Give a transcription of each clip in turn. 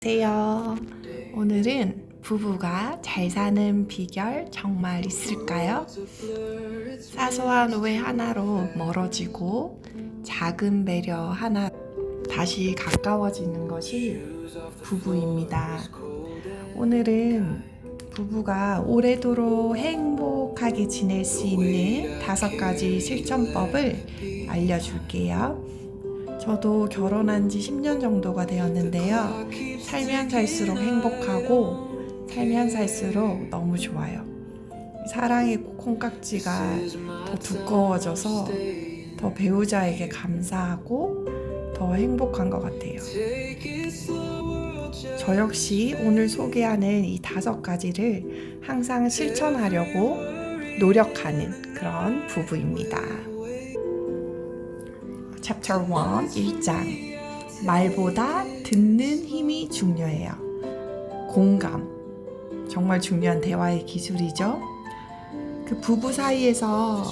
안녕하세요. 오늘은 부부가 잘 사는 비결 정말 있을까요? 사소한 오해 하나로 멀어지고 작은 배려 하나 다시 가까워지는 것이 부부입니다. 오늘은 부부가 오래도록 행복하게 지낼 수 있는 5가지 실천법을 알려줄게요. 저도 결혼한 지 10년 정도가 되었는데요. 살면 살수록 행복하고 살면 살수록 너무 좋아요. 사랑의 콩깍지가 더 두꺼워져서 더 배우자에게 감사하고 더 행복한 것 같아요. 저 역시 오늘 소개하는 이 5가지를 항상 실천하려고 노력하는 그런 부부입니다. Chapter 1, 1장. 말보다 듣는 힘이 중요해요. 공감. 정말 중요한 대화의 기술이죠. 그 부부 사이에서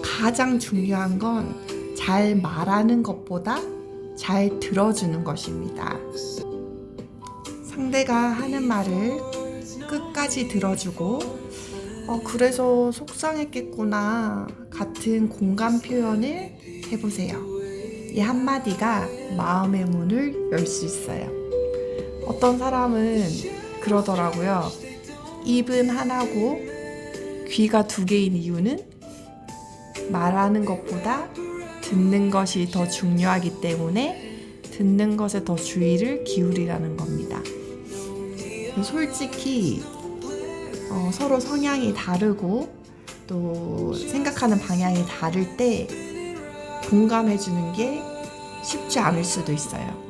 가장 중요한 건 잘 말하는 것보다 잘 들어주는 것입니다. 상대가 하는 말을 끝까지 들어주고 그래서 속상했겠구나 같은 공감 표현을 해보세요. 이 한마디가 마음의 문을 열 수 있어요. 어떤 사람은 그러더라고요. 입은 하나고 귀가 2개인 이유는 말하는 것보다 듣는 것이 더 중요하기 때문에 듣는 것에 더 주의를 기울이라는 겁니다. 솔직히 서로 성향이 다르고 또 생각하는 방향이 다를 때 공감해 주는 게 쉽지 않을 수도 있어요.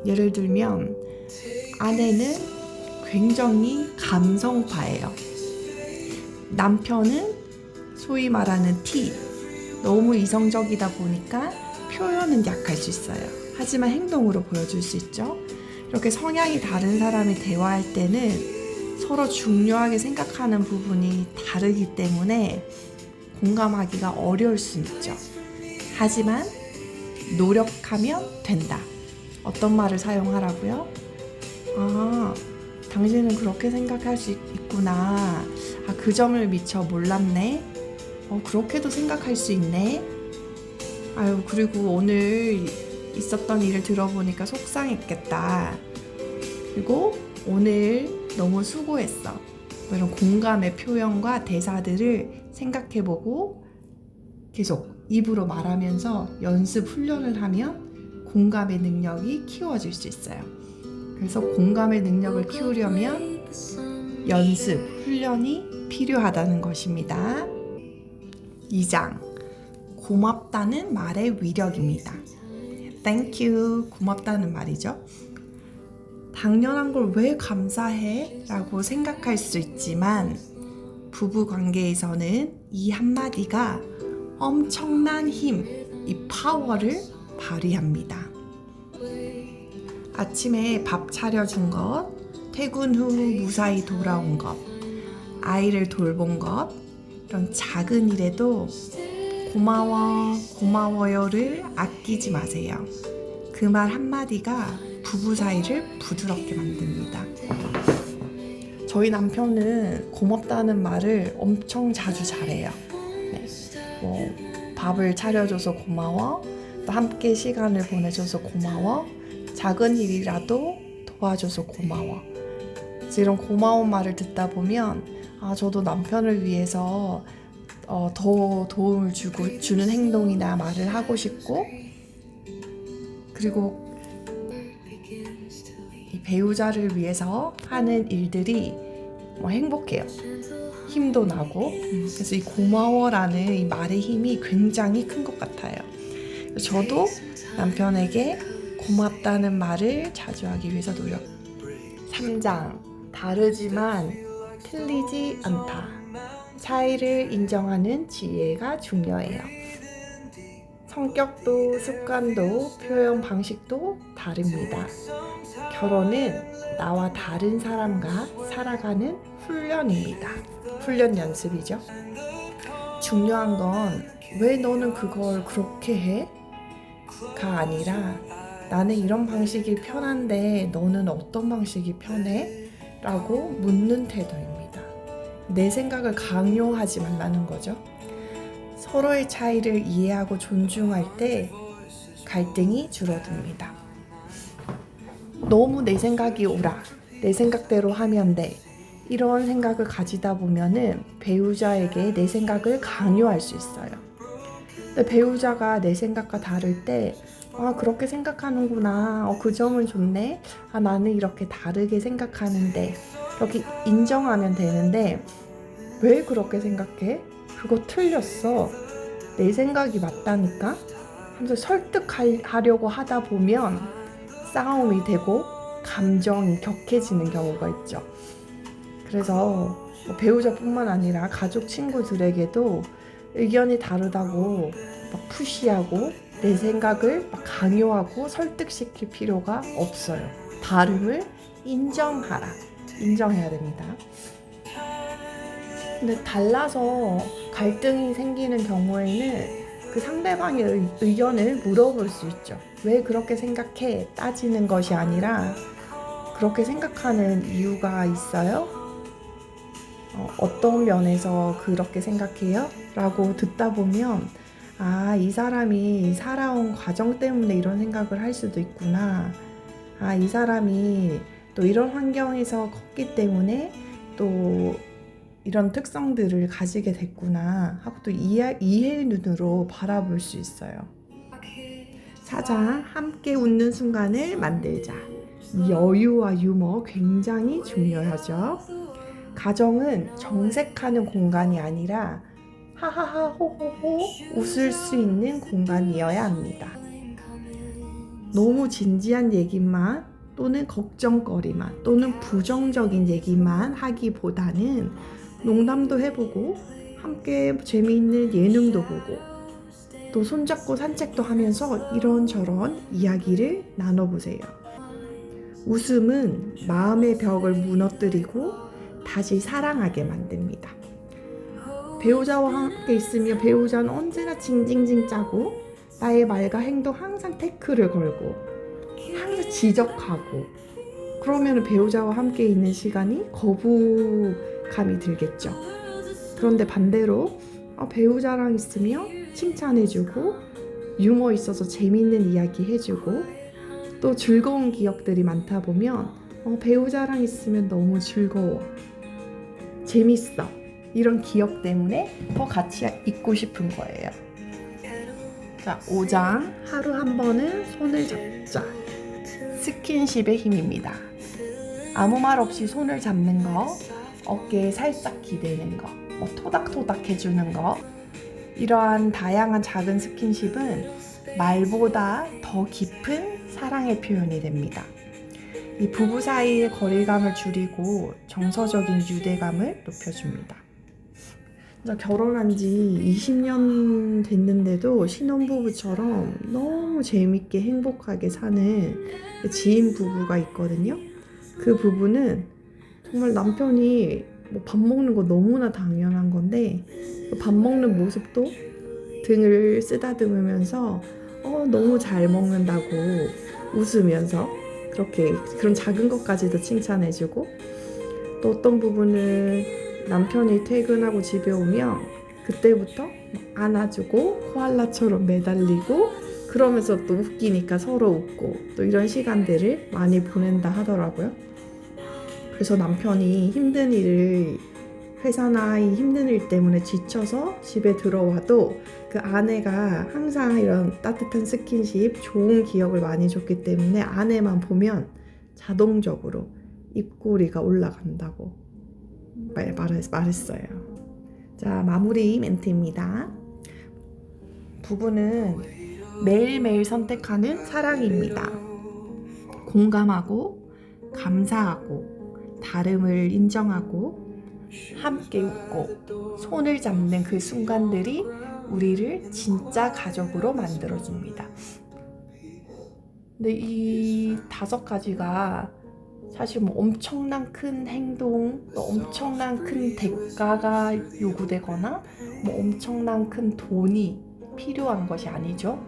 예를 들면 아내는 굉장히 감성파예요. 남편은 소위 말하는 T, 너무 이성적이다 보니까 표현은 약할 수 있어요. 하지만 행동으로 보여줄 수 있죠. 이렇게 성향이 다른 사람이 대화할 때는 서로 중요하게 생각하는 부분이 다르기 때문에 공감하기가 어려울 수 있죠. 하지만 노력하면 된다. 어떤 말을 사용하라고요? 당신은 그렇게 생각할 수 있구나. 그 점을 미처 몰랐네. 그렇게도 생각할 수 있네. 그리고 오늘 있었던 일을 들어보니까 속상했겠다. 그리고 오늘 너무 수고했어. 이런 공감의 표현과 대사들을 생각해보고 계속 입으로 말하면서 연습 훈련을 하면 공감의 능력이 키워질 수 있어요. 그래서 공감의 능력을 키우려면 연습, 훈련이 필요하다는 것입니다. 2장. 고맙다는 말의 위력입니다. Thank you. 고맙다는 말이죠. 당연한 걸 왜 감사해? 라고 생각할 수 있지만 부부 관계에서는 이 한마디가 엄청난 힘, 이 파워를 발휘합니다. 아침에 밥 차려준 것, 퇴근 후 무사히 돌아온 것, 아이를 돌본 것, 이런 작은 일에도 고마워, 고마워요를 아끼지 마세요. 그 말 한마디가 부부 사이를 부드럽게 만듭니다. 저희 남편은 고맙다는 말을 엄청 자주 잘해요. 밥을 차려줘서 고마워, 또 함께 시간을 보내줘서 고마워, 작은 일이라도 도와줘서 고마워. 이런 고마운 말을 듣다 보면 저도 남편을 위해서 더 도움을 주는 행동이나 말을 하고 싶고, 그리고 이 배우자를 위해서 하는 일들이 행복해요. 힘도 나고. 그래서 이 고마워라는 이 말의 힘이 굉장히 큰 것 같아요. 저도 남편에게 고맙다는 말을 자주 하기 위해서 노력. 3장. 다르지만 틀리지 않다. 차이를 인정하는 지혜가 중요해요. 성격도 습관도 표현 방식도 다릅니다. 결혼은 나와 다른 사람과 살아가는 훈련입니다. 훈련 연습이죠. 중요한 건 왜 너는 그걸 그렇게 해? 가 아니라 나는 이런 방식이 편한데 너는 어떤 방식이 편해? 라고 묻는 태도입니다. 내 생각을 강요하지 말라는 거죠. 서로의 차이를 이해하고 존중할 때 갈등이 줄어듭니다. 너무 내 생각이 옳아, 내 생각대로 하면 돼, 이런 생각을 가지다 보면은 배우자에게 내 생각을 강요할 수 있어요. 근데 배우자가 내 생각과 다를 때 그렇게 생각하는구나, 그 점은 좋네, 나는 이렇게 다르게 생각하는데, 이렇게 인정하면 되는데 왜 그렇게 생각해? 그거 틀렸어, 내 생각이 맞다니까 하면서 설득하려고 하다 보면 싸움이 되고 감정이 격해지는 경우가 있죠. 그래서 배우자뿐만 아니라 가족, 친구들에게도 의견이 다르다고 막 푸시하고 내 생각을 막 강요하고 설득시킬 필요가 없어요. 다름을 인정해야 됩니다. 근데 달라서 갈등이 생기는 경우에는 그 상대방의 의견을 물어볼 수 있죠. 왜 그렇게 생각해? 따지는 것이 아니라 그렇게 생각하는 이유가 있어요? 어떤 면에서 그렇게 생각해요? 라고 듣다 보면 이 사람이 살아온 과정 때문에 이런 생각을 할 수도 있구나. 이 사람이 또 이런 환경에서 컸기 때문에 또 이런 특성들을 가지게 됐구나 하고 또 이해의 눈으로 바라볼 수 있어요. 자, 함께 웃는 순간을 만들자. 여유와 유머 굉장히 중요하죠. 가정은 정색하는 공간이 아니라 하하하 호호호 웃을 수 있는 공간이어야 합니다. 너무 진지한 얘기만 또는 걱정거리만 또는 부정적인 얘기만 하기보다는 농담도 해보고 함께 재미있는 예능도 보고 또 손잡고 산책도 하면서 이런저런 이야기를 나눠보세요. 웃음은 마음의 벽을 무너뜨리고 다시 사랑하게 만듭니다. 배우자와 함께 있으면 배우자는 언제나 징징징 짜고 나의 말과 행동 항상 태클을 걸고 항상 지적하고 그러면 배우자와 함께 있는 시간이 거부감이 들겠죠. 그런데 반대로 배우자랑 있으면 칭찬해주고 유머 있어서 재밌는 이야기 해주고 또 즐거운 기억들이 많다 보면 배우자랑 있으면 너무 즐거워, 재밌어, 이런 기억 때문에 더 같이 있고 싶은 거예요. 자, 5장 하루 한 번은 손을 잡자. 스킨십의 힘입니다. 아무 말 없이 손을 잡는 거, 어깨에 살짝 기대는 거, 토닥토닥 해주는 거, 이러한 다양한 작은 스킨십은 말보다 더 깊은 사랑의 표현이 됩니다. 이 부부 사이의 거리감을 줄이고 정서적인 유대감을 높여줍니다. 결혼한 지 20년 됐는데도 신혼부부처럼 너무 재밌게 행복하게 사는 지인 부부가 있거든요. 그 부부는 정말 남편이 밥 먹는 거 너무나 당연한 건데 밥 먹는 모습도 등을 쓰다듬으면서 너무 잘 먹는다고 웃으면서 그런 작은 것까지도 칭찬해주고, 또 어떤 부분은 남편이 퇴근하고 집에 오면 그때부터 안아주고 코알라처럼 매달리고 그러면서 또 웃기니까 서로 웃고 또 이런 시간들을 많이 보낸다 하더라고요. 그래서 남편이 힘든 일을 회사나 이 힘든 일 때문에 지쳐서 집에 들어와도 그 아내가 항상 이런 따뜻한 스킨십, 좋은 기억을 많이 줬기 때문에 아내만 보면 자동적으로 입꼬리가 올라간다고 말했어요. 자, 마무리 멘트입니다. 부부는 매일매일 선택하는 사랑입니다. 공감하고 감사하고 다름을 인정하고 함께 웃고 손을 잡는 그 순간들이 우리를 진짜 가족으로 만들어줍니다. 근데 이 5가지가 사실 엄청난 큰 행동, 엄청난 큰 대가가 요구되거나 엄청난 큰 돈이 필요한 것이 아니죠.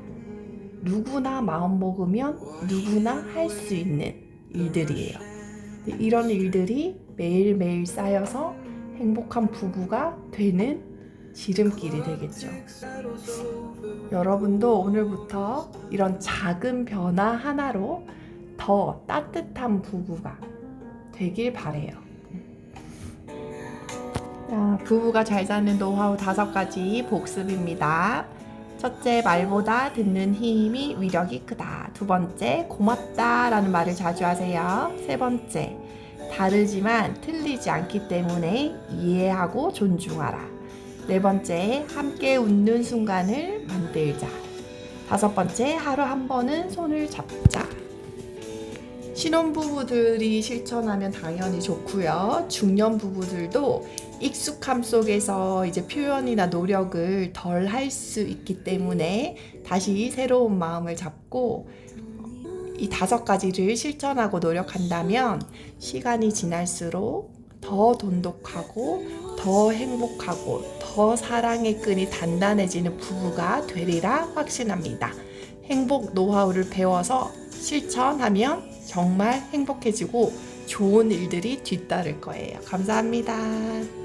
누구나 마음 먹으면 누구나 할 수 있는 일들이에요. 이런 일들이 매일매일 쌓여서 행복한 부부가 되는 지름길이 되겠죠. 여러분도 오늘부터 이런 작은 변화 하나로 더 따뜻한 부부가 되길 바래요. 자, 부부가 잘 사는 노하우 5가지 복습입니다. 첫째, 말보다 듣는 힘이 위력이 크다. 두 번째, 고맙다 라는 말을 자주 하세요. 세 번째, 다르지만 틀리지 않기 때문에 이해하고 존중하라. 네 번째, 함께 웃는 순간을 만들자. 다섯 번째, 하루 한 번은 손을 잡자. 신혼부부들이 실천하면 당연히 좋고요. 중년부부들도 익숙함 속에서 이제 표현이나 노력을 덜 할 수 있기 때문에 다시 새로운 마음을 잡고 이 5가지를 실천하고 노력한다면 시간이 지날수록 더 돈독하고 더 행복하고 더 사랑의 끈이 단단해지는 부부가 되리라 확신합니다. 행복 노하우를 배워서 실천하면 정말 행복해지고 좋은 일들이 뒤따를 거예요. 감사합니다.